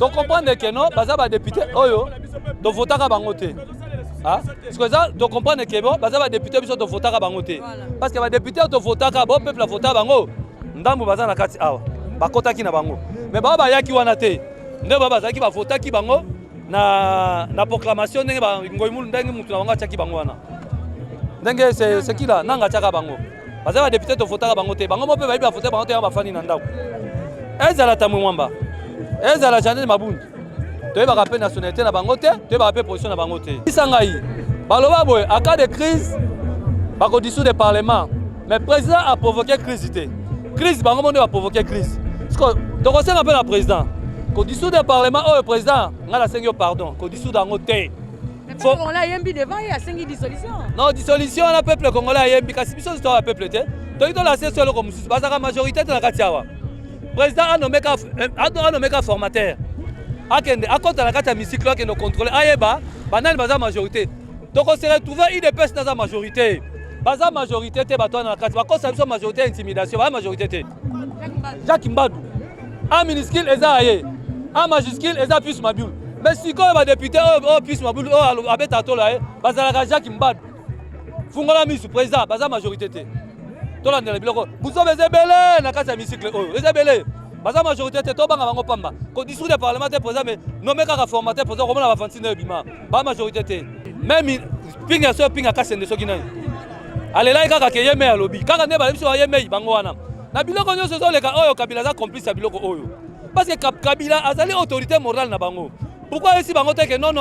Tu comprends que non, parce que les députés, tu votes à Bangote. Parce que ça, tu comprends que bon, parce que les députés, tu votes à Bangote. Parce que les députés, tu votes à Bangote, le peuple vote à Bangote. Ndambu baza na kati awa. Bakota ki na bango. Mais baba yaki wana te. Nde baba zaki ba vota ki bango na proclamation ndenge ba ngoimulu ndenge mutu na bango chaki bango wana. Ndenge c'est qui là nanga chaka bango. Parce que les députés to voter bango te. Bango mo pe ba iba voter bango te ba fani na ndako. Ezala tamu mwamba. Ezala Janine Mabundu. Tu vas rappeler nationalité na bango te, tu vas rappeler position na bango te. Isangai. Baloba boy, en cas de crise, ba ko dissoudre le parlement. Mais le président a provoqué crise té. Crise bango monde va provoquer crise. Parce que donc on appelle le président. Ko dissoudre le parlement le président, ngala sengyo pardon, ko dissoudre bango te. On l'a yembi devant il y a 5 dissolution. Non, dissolution na peuple congolais yembi kasi biso to le peuple te. Donc to la session comme mususu, parce que la majorité de la katiawa. Président a nommé ka formateur. Akende akonta na kati ya misiklo ke no contrôler ayeba banani baza majorité. Donc on se retrouve IDPS na majorité. Baza majorité te bato na kati bakosa biso majorité intimidation ba majorité te. Jacques Mbadou. A minuscule eza aye. A majuscule eza plus mabule. Mais si ko ba député plus mabule abeta to la bazala ka Jacques Mbadou. Fungola misu président baza majorité te. To la ndela biloko. Buzo bezebele na kati ya misiklo bezebele. Baza majorité te to banga bango pamba. Ko dissoudre le parlement te président mais nommé ka formateur président comme la vantine de bima. Ba majorité te. Même pinga so pinga ka sende so kinani. Alela kaka ke yeme ya lobby. Kaka ne ba biso yeme bango wana. Na biloko nyonso zo leka oyo Kabila za complice ya biloko oyo. Parce que Kabila azali autorité morale na bango. Pourquoi ici bango te que non.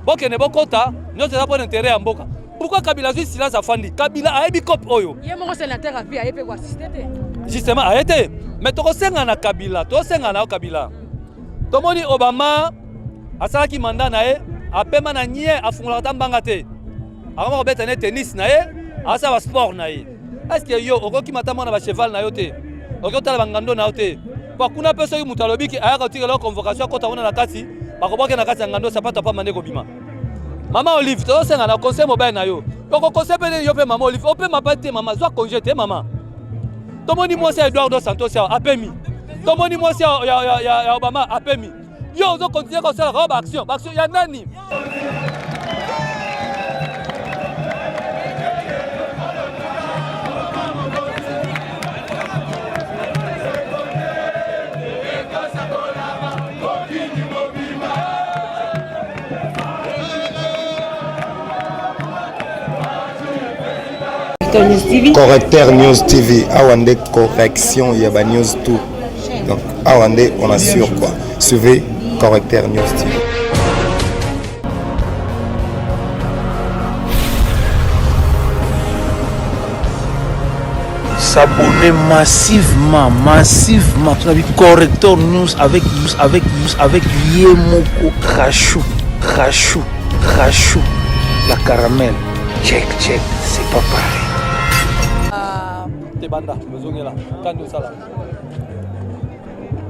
Bokene bokota, nyonso za pour intérêt ya mboka. Pourquoi Kabila zui silence afandi? Kabila ayebi cop oyo. Yemo sénateur a pu ayepe ko assister te. Justement arrêtez. Mais to senga na Kabila, to senga na Kabila. Tomoni Obama asalaki mandat na e apema na nie afungola tambanga te. Akama ko betane tennis na e, asa ba sport na e. Est-ce que yo okoki matama na ba cheval na yo te? Okotala bangando na yo te. Kwa kuna peso ki mutalobi ki ayaka tika la convocation kota wana na kati, bakobaka na kati ngando sapata pa mande ko bima. Mama Olive to senga na conseil mobile na yo. Oko conseil pe yo pe mama Olive, o pe mapate mama zwa congé te mama. Tomoni mwasi Eduardo Santos ya apemi. Tomoni mwasi ya Obama apemi. Yo zo continuer ko sala ba action ya nani? Correcteur News TV, Awande correction, il y a news tout. Donc Awande, on assure quoi. Suivez Correcteur News TV. S'abonner massivement. Correcteur News avec Yemoko Crachou, la caramel. Check, c'est pas pareil. Banda, bezongela kando sala.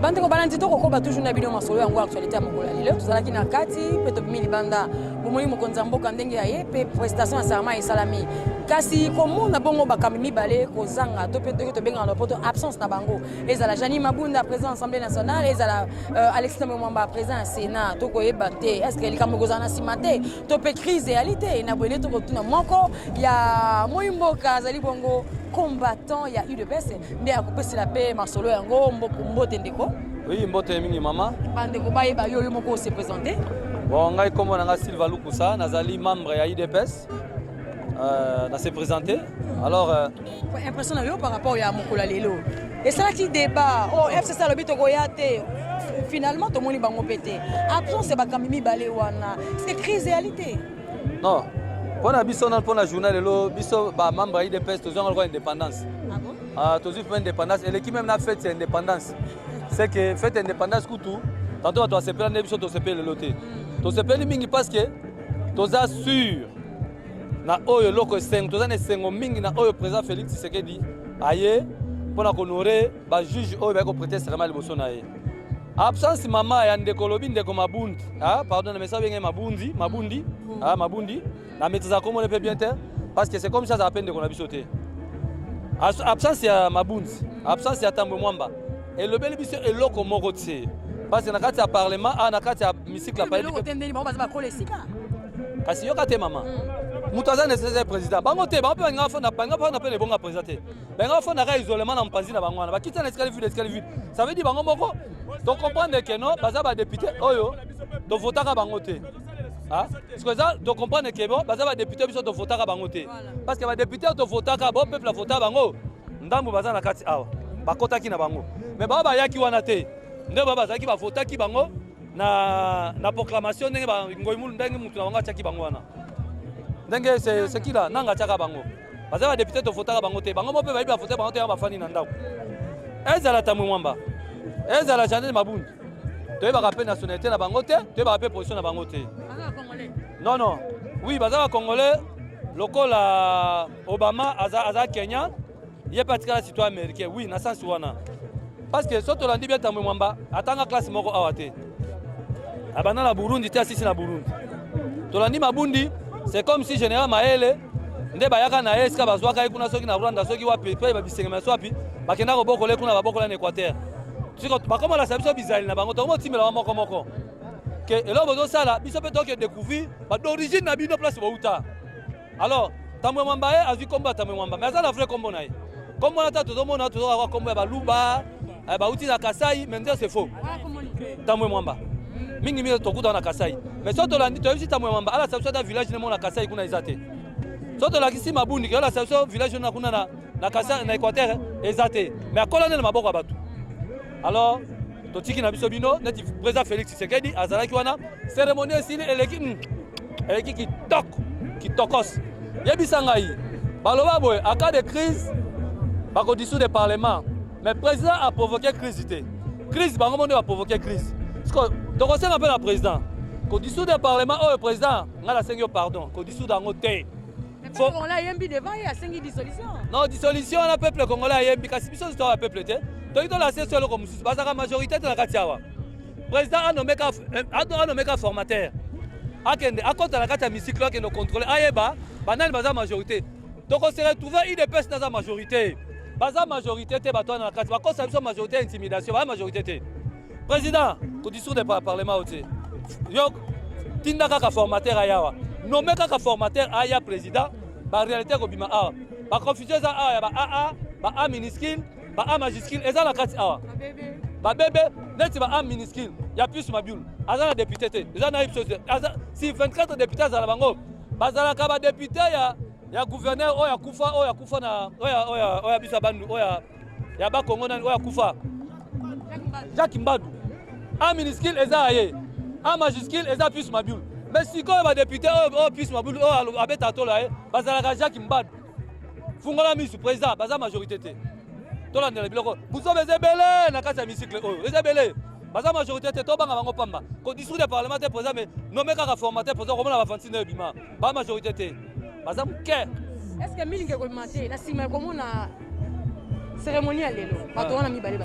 Bande ko balandi to ko ba toujours na bino masolo yango actualité ya mokolo lelo tozalaki na kati pe to bimili banda bomoni mokonza mboka ndenge ya ye pe prestation ya serment esalami kasi komona bongo bakambi mibale kozanga to pe to benga na poto absence na bango ezala Janine Mabunda président assemblée nationale ezala Alexis Mwamba président Sénat to ko yeba te est-ce que likambo kozana simate to pe crise réalité na boele to ko tuna moko ya moyimboka azali bongo combattant il y a eu de baisse mais à couper c'est la paix masolo yango mbote ndeko. Oui, mbote mingi mama. Bande ko baye ba yo moko se présenter. Bon ngai comme na Silva Lukusa nazali membre ya IDPS na se présenter. Alors impression yo par rapport à mokolo lelo. Et ça qui débat oh FCC lobi to goyate finalement to moni bango pété. Après c'est ba kamimi balé wana. C'est crise réalité. Non. Pour la biso pour la journée lelo biso ba membre IDPS to zonga indépendance. Ah bon? Toujours pour indépendance et l'équipe même la fête c'est indépendance. C'est que fête indépendance kutu tantôt toi se prendre biso to se payer le loté. To se payer mingi parce que toza sûr na oyo loko 5 toza ne sengo mingi na oyo président Félix Tshisekedi aye pour la honorer ba juge oyo ba ko prêter serment liboso na ye. Absence mama ya ndeko lobi ndeko Mabundi. Ah pardon mais ça vient Mabundi. Ah Mabundi. Na metza comme on peut bien faire parce que c'est comme ça à peine de qu'on a bisoté. Absence ya Mabundi, absence ya Tambo Mwamba. Et le bel biso eloko moko tse. parce que na kati ya parlement na kati ya hémicycle pas kasi yoka te mama mutu aza nécessaire président bango te bango mpe banga mpe lebonga président te banga fo naka isolement na mopanzi na bango wana bakiti na escalier vide ça veut dire bango moko to comprendre que non baza badéputé oyo tovotaka bango te parce que ça to comprendre que bon baza badéputé biso tovotaka bango te parce que badéputé tovotaka bon peuple avota bango ndambo baza na kati awa bakotaki na bango mais baba bayaki wana te nde baba bazalaki bavotaki bango na proclamation ndenge ngoimulu ndenge mutu na bango atiaki bango wana ndenge c'est qui là nanga atiaka bango baza badéputé tovotaka bango te bango mo mpe bayebi bavote bango te bafani na ndako ezala Tambwe Mwamba ezala Janine Mabunda toyebaka mpe nationalité na bango te toyebaka mpe position na bango te non oui baza bacongolais lokola Obama aza Kenya ye pe atikala citoyen américain oui na sens wana parce que so tolandi bien Tambwe Mwamba atanga classe moko awa te abanda na Burundi te asisi na Burundi tolandi Mabundi c'est comme si général Maele nde bayaka na ye esika bazwaka ye kuna soki na Rwanda soki wapi mpe babisengema so wapi bakenda kobokola kuna babokola na Équateur bakomalasa biso bizali na bango tokomotimela ba moko ke eloko bozosala biso mpe toke découvrir d'origine na bino place bouta alors Tambwe Mwamba ye azwi kombo ya Tambwe Mwamba mais aza na vrai kombo na ye kombo na ta tozomona tozokaka kombo ya baluba bauti na Kasai mais nde c'est faux Tambwe Mwamba mingi tokuta na Kasai mais so tolandi toyebisi Tambwe Mwamba ala sabiso ata village nemo na Kasai kuna eza te so tolakisi Mabundi ala sabiso village na kuna na Kasai na Équateur eza te mais akola nde na maboko ya bato alors totiki na biso bino neti président Félix Tshisekedi azalaki wana cérémonie esili eleki kitokos yebisa ngai baloba boye en cas de crise bakodissoudre le parlement mais président a provoqué crise te crise bango monde a provoqué crise tokosenga mpe na président kodissoudre le parlement oyo président ngai nasengi yo pardon kodissoudre yango te non dissolution wana peuple congolais ayembi kasi biso zitoka ya peuple te toki tolase so eloko mosusu bazaka majorité te na kati awa président anomeka formateur akende akota na kati ya misiklo akende contrôle ayeba banani baza majorité tokose retrouve idps naza majorité baza majorité te bato wana na kati bakosa biso majorité ya intimidation baza majorité te président kodissoudre parlement o te yo tinda kaka formateur ayawa nome kaka formateur aya président baréalité kobima awa baconfusion eza awa ya ba-aa ba-a minuscule ba-a majuscule eza na kati awa babebe neti ba-a minuscule ya Pius Mabiulu aza na député te eza na ipso si 24 député azala bango bazalaka badéputé ya gouverneur oyo akufa na oyo biso bandu oyo ya bakongo nani oyo akufa Jacques Mbadu a minuscule eza ye a majuscule eza Pius Mabiulu mais sikoyo badéputé oyo Pius Mabiulu oyo abeta tolo ye bazalaka Jacques Mbadu fungola misu président baza majorité te tolandela biloko buzobe ezebele na kati ya misikle oyo ezebele baza majorité te tobanga bango pamba kodissoudre parlement te président mais nome kaka formateur président komona bafantine oyo bima ba majorité te baza moke est-ce que milingi ekobima te na nsima ekomona cérémonie ya lelo bato wana mibale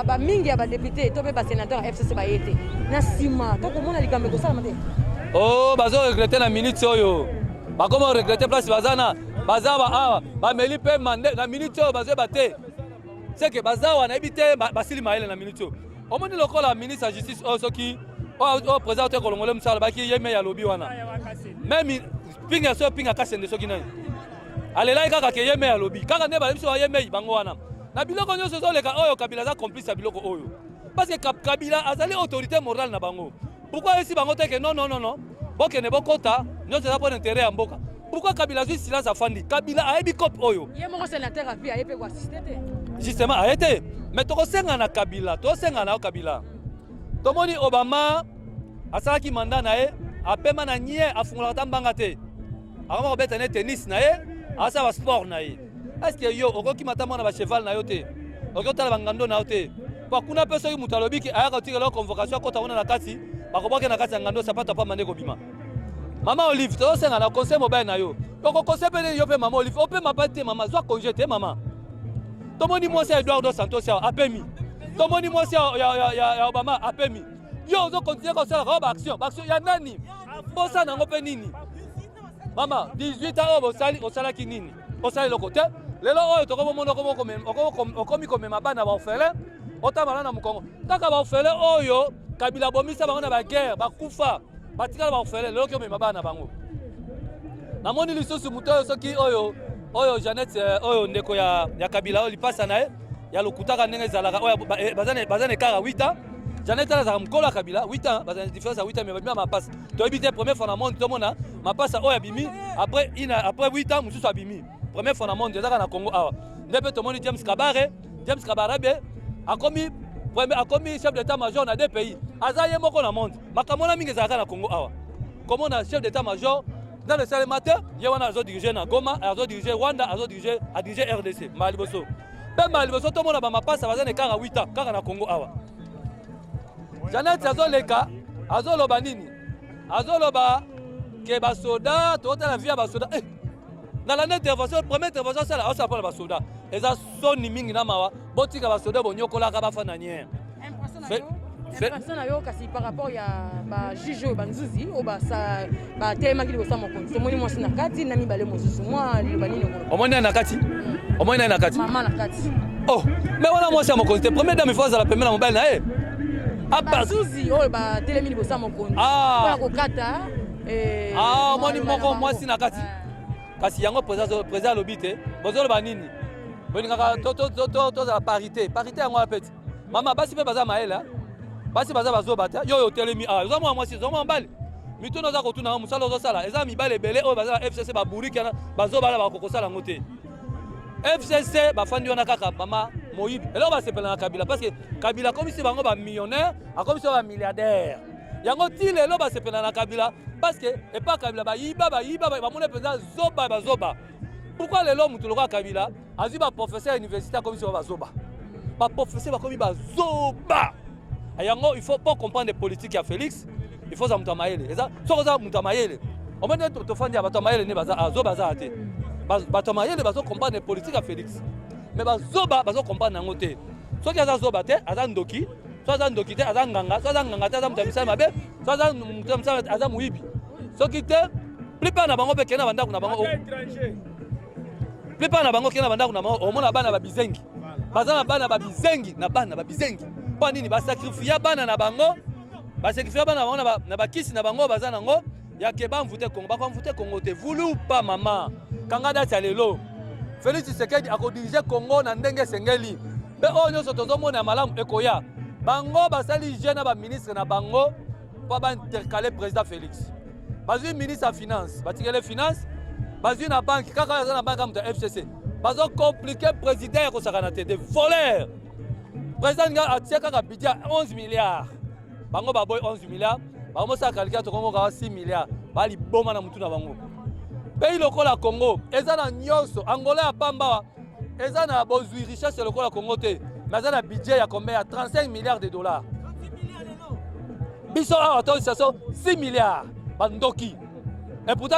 bamingi ya badéputé to mpe basénateur ya FCC baye te na nsima tokomona likambo ekosalama te o bazoregrete na minute oyo bakoma regrete place bazana baza awa bameli mpe mande na minute oyo bazoyeba te seke baza wana yebi te basili mayele na minute oyo omoni lokola ministre ya justice oyo soki oyo président te kolongole mosala baki ye me ya lobi wana meme pinga so pinga kasende soki nani alelai kaka ke ye me ya lobi kaka nde balebiso ye mei bango wana na biloko nyonso ezoleka oyo Kabila aza complice ya biloko oyo parce que Kabila azali autorité morale na bango pourquoi esi bango te ke non bokende bokota nyonso eza mpo na intérêt ya mboka pourquoi Kabila azwi silence afandi Kabila ayebi kope oyo ye moko sénateur avi aye mpe koassiste te justement aye te mais tokosenga na Kabila tosenga na yo Kabila tomoni Obama asalaki mandat na ye apema na nye afungolaka ta mbanga te akoma kobeta ne tennis na ye asala basport na ye est-ce que yo okokima ta mwana bacheval na yo te okoki otala bangando na yo te po kuna mpe soki moto alobiki ayaka otikela convocation akota kuna na kati bakobwake na kati ya ngando sapato apamba nde kobima mama Olive tozosenga na conseil mobile na yo okokose mpe yo mpe mama Olive opema mpa te mama zwa congé te mama tomoni mwasi ya Eduardo Santos ya apemi tomoni mwasi ya Obama apemi yo ozokontinue kosalaka oyo baaction ya nani mposa nango mpe nini mama 18 ans oyo osalaki nini osali eloko te lelo oyo tokomona okomi komema bana baorphelin otama na mukongo kaka ba ofele oyo Kabila bomisa bango na ba guerre ba kufa batikala ba ofele lelo kyo mema bana bango namoni lisusu muto soki oyo Janet oyo ndeko ya Kabila oyo lipasa nae ya lokutaka ndenge zalaka oyo bazane kara 8 ans Janet ala za mkola Kabila 8 ans bazane différence à 8 ans mais ba mapasa to ebité première fois na monde to mona mapasa oyo abimi après 8 ans mususu abimi première fois na monde ezaka na Congo awa ndebe to moni James Kabarabe akomi chef d'état-major na deux pays azaye moko na monde makamona mingi ezalaka na Congo awa comme na chef d'état-major dans le Salémateur yewana azo diriger na Goma azo diriger Rwanda azo diriger RDC Maliboso Maliboso to mona ba mapasa bazane kaka 8 ans kaka na Congo awa Janet azoleka azoloba nini azoloba ke ba soda to la vie ba soda dans la intervention première intervention ça là ça pour ba soda eza soni mingi na mawa botika ba soda bonyokola ka ba fananier personne ayo kasi par rapport ya ba juge banzuzi o ba sa ba tema kili bosa mokonzi to moni mwasi na kati na mibale mozusu mwa liba nini ko omoni na kati omoni na kati mama na kati oh mais wana mwasi mokonzi première dame fois za la première mobile na banzuzi o ba telemi bosa mokonzi kwa kokata omoni moko mwasi na kati kasi yango président lobite bozolo ba nini boningaka to za parité yango apeti mama basi pe baza maela basi baza bazobata yo telemi zo mwa mwasi zo mwa mbali mituno za kotuna musala ozo sala eza mibale belé o baza FCC ba buriki na bazobala ba kokosala ngote FCC ba fandi wana kaka mama Moïbi elo ba sepela na Kabila parce que Kabila comme si bango ba millionnaire comme si ba milliardaire yango tile elo ba sepela na Kabila parce que et pas Kabila ba yiba ba mona penza zoba pourquoi lelo mutu loka Kabila azi ba professeur universitaire comme si ba zoba ba professeur ba comme ba zoba yango il faut pas comprendre les politiques ya Félix il faut za mutamaele eza soko za mutamaele o mene to fandi ba mutamaele ne baza azoba za ate ba mutamaele bazo comprendre les politiques ya Félix mais ba zoba bazo comprendre nango te soki aza zoba te aza ndoki so aza ndoki te aza nganga so aza nganga te aza mutamisa mabe so aza mutamisa aza muibi soki te plupart na bango pe kena bandako na bango plupart na bango kena bandako na bango omona bana ba bizengi baza na bana ba bizengi na bana ba bizengi pa nini ba sacrifier bana na bango ba sacrifier bana na bango na ba kisi na bango baza nango ya ke ba mvute Congo ba ko mvute Congo te voulu pas mama kanga dati ya lelo Félix Tshisekedi ako diriger Congo na ndenge sengeli be o nyoso tozomona malamu ekoya bango basali jeune ba ministre na bango pa ba intercaler président Félix bazui ministre ya finance batikele finance bazui na banque kaka za na banque amuta FCC bazo compliquer président ya kosakana te des voleurs président nga atia kaka budget 11 milliards bango baboy 11 milliards bango sa calculer to Congo ka 6 milliards bali boma na mutu na bango pays lokola Congo eza na nyonso Angola ya pamba eza na bozui richesse lokola Congo te mais eza na budget ya combien ya 35 milliards de dollars biso a autorisation 6 milliards bandoki et pourtant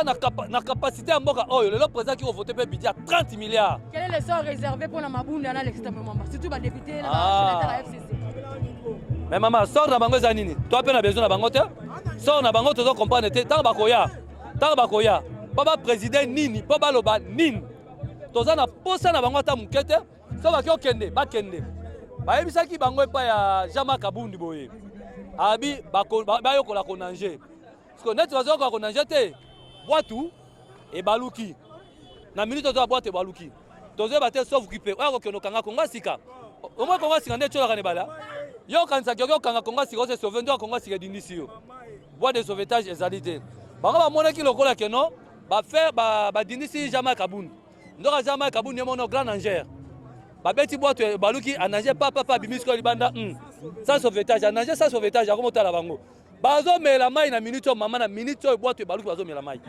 na capacité à mboka oyo le président qui a voté pour budget 30 milliards. Quel est le sort réservé pour la Mabunda dans l'extrême moment surtout les députés là la FCC. Mais maman sort na bango zanini toi pe na besoin na bango te sort na bango tozo comprendre te tant bakoya baba président nini baba loba nini toza na posa na bango ta mukete so ba kende ba yebisaki bango epa ya Jean-Marc Kabundi boye abi ba yokola konanje parce que net bazo ko konanje te boatu e baluki na minute to boatu e baluki tozo ba te sauf occupé oya ko keno kanga konga sika au moins konga sika nde chola kanebala yo kanisa kyo kanga konga sika se sauver ndo konga sika dindisi yo bois de sauvetage ezalité bango ba mona ki lokola keno ba faire ba dindisi Jean-Marc Kabundi ndoka Jean-Marc Kabundi mono grand nageur ba beti boatu e baluki anager papa bimisko libanda sans sauvetage anager sans sauvetage akomo tala bango bazo mela mai na minute mama na minute oyo boîte baluki bazo mela mai.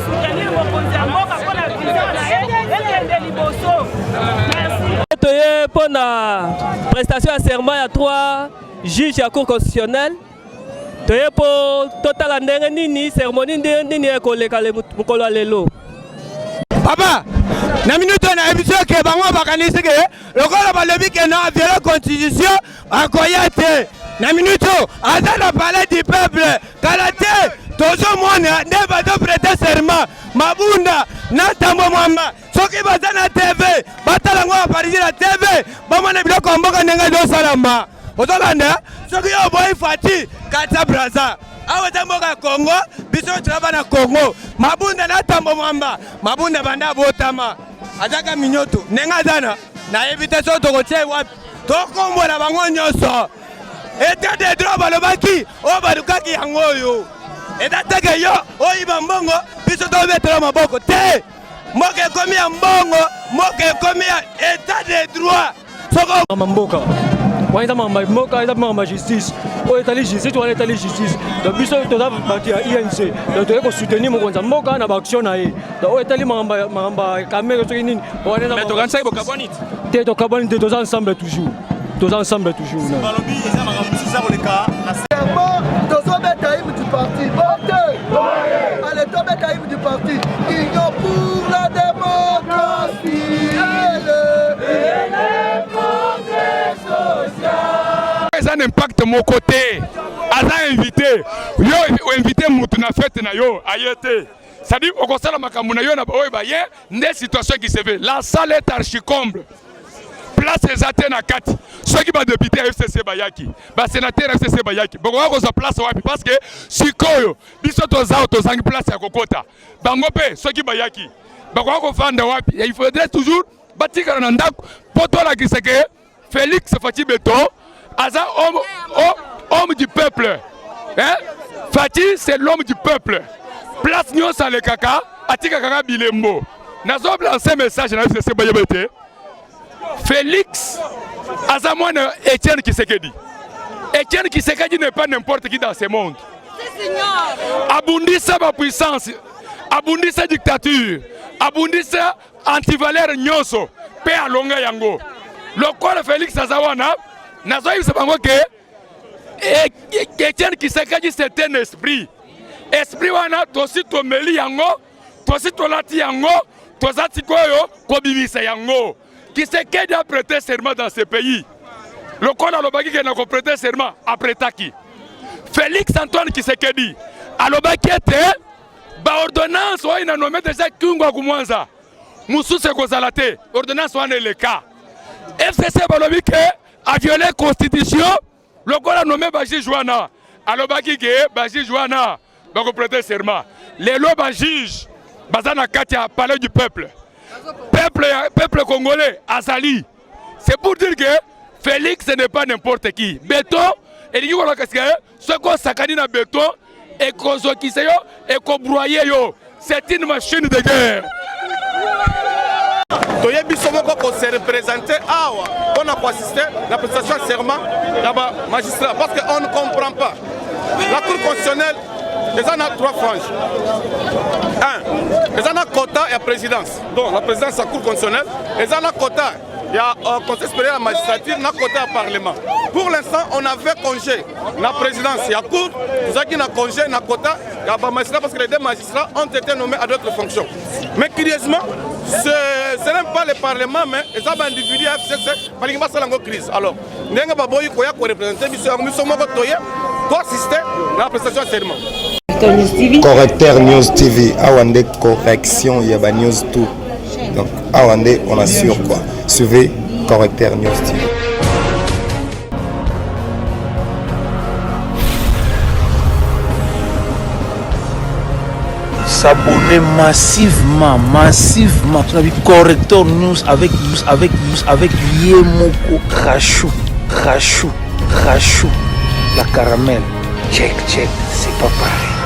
soutenir mokonzi ya mboka mpona vision na ye ekende liboso répondre à la prestation à serment à 3 juges à la Cour constitutionnelle. Pour total nini cérémonie nini ekoleka le mukolo lelo. Papa, na minute na émission ke bango bakanisi ke lokola balobi ke na violer constitution akoya te. Na minute aza na palais du peuple kalate tozo mona ne bato prêter serment mabunda na tambo mwamba soki baza na TV batala ngo aparisi na TV bamona biloko mboka ndenga do salama ozolanda soki yo boy fati kata braza awa tamboka Congo biso trava na Congo mabunda na tambo mwamba mabunda banda botama azaka minyoto nenga dana na evite so tokotie wapi tokombola bango nyonso état de droit balobaki o balukaki yango yo état teke yo oyiba mbongo biso tobetela maboko te moke ekomi ya mbongo moke ekomi ya état de droit soko Mboka wanda mboka eza ma justice o etali justice wala etali justice donc biso toza bati ya INC donc toyeko soutenir mokonza mboka na ba action na ye donc o etali mamba kamera soki nini wana mais tokanisa bo kabonit te to kabonit te toza ensemble toujours balobi eza makambo sisa koleka na tozobeta hymne du parti allez tobeta hymne du parti union pour la démocratie et le progrès social. Ça n'impacte mon côté. Aza invité. Yo invité mutu na fête na yo ayete. Ça dit au conseil makambo na yo na oyo ba ye nde situation qui se fait. La salle est archi comble. Place ezate na kati. Ceux qui va député FCC bayaki, ba sénateur FCC bayaki. Boko ko za place wapi parce que sikoyo biso toza tozangi place ya kokota. Bango pe ceux qui bayaki. Boko ko fanda wapi. Il faudrait toujours batika na ndako poto la kiseke Félix Fati Beton aza homme du peuple. Hein? Fati c'est l'homme du peuple. Place nyo sa le kaka atika kaka bilembo. Nazo lancer message na FCC bayebete. Félix Azamouane Etienne Kisekedi. Etienne Kisekedi n'est pas n'importe qui dans ce monde. Abundisa ma puissance, abundisa dictature, abundisa antivalère nyonso, pe alonga yango. Le corps Félix Azawana, nazoï se bango que Etienne Kisekedi c'est un esprit. Esprit wana tosi to meli yango, tosi to lati yango, tozati koyo kobimisa yango. Kisekedi a prêté serment dans ce pays. Le corps a l'obaki qui a prêté serment après Taki. Félix Antoine Kisekedi a l'obaki était ordonnance ou il a nommé déjà Kungwa Kumwanza. Moussou Sekozalate, ordonnance ou le cas. FCC Balobiki a violé la constitution. Le corps a nommé Baji Jouana. A l'obaki qui est Baji Jouana. Donc prêter serment. Les lois Bajij, Bazana Katia, palais du peuple. Peuple congolais, Azali. C'est pour dire que Félix n'est pas n'importe qui. Béton, et il y a ce qu'on s'accadine na béton, et qu'on s'occise et qu'on broye. C'est une machine de guerre. Toyebi somoko ko se représenter on a assisté à la prestation de serment d'abord magistrat parce qu'on ne comprend pas. La Cour constitutionnelle, les en a 3 franges. 1. Les en a quota et présidence. Donc la présidence de la Cour constitutionnelle, les en a quota. Il y a un conseil supérieur à la magistrature, il y a quota au Parlement. Pour l'instant, on avait congé la présidence. Il y a cour, il y a congé, il y a quota, il y a magistrat parce que les 2 magistrats ont été nommés à d'autres fonctions. Mais curieusement, ce n'est même pas le Parlement, mais les individus FCC, il y a une crise. Alors, nous avons représenté, nous sommes pour assister à la prestation de serment. Correcteur News TV, Awande correction, il y a News tout. Donc, Awande, on assure quoi. Suivez Correcteur News TV. S'abonner massivement. Tu as vu Correcteur News avec Yemoko Crachou. La caramel. Check, c'est pas pareil.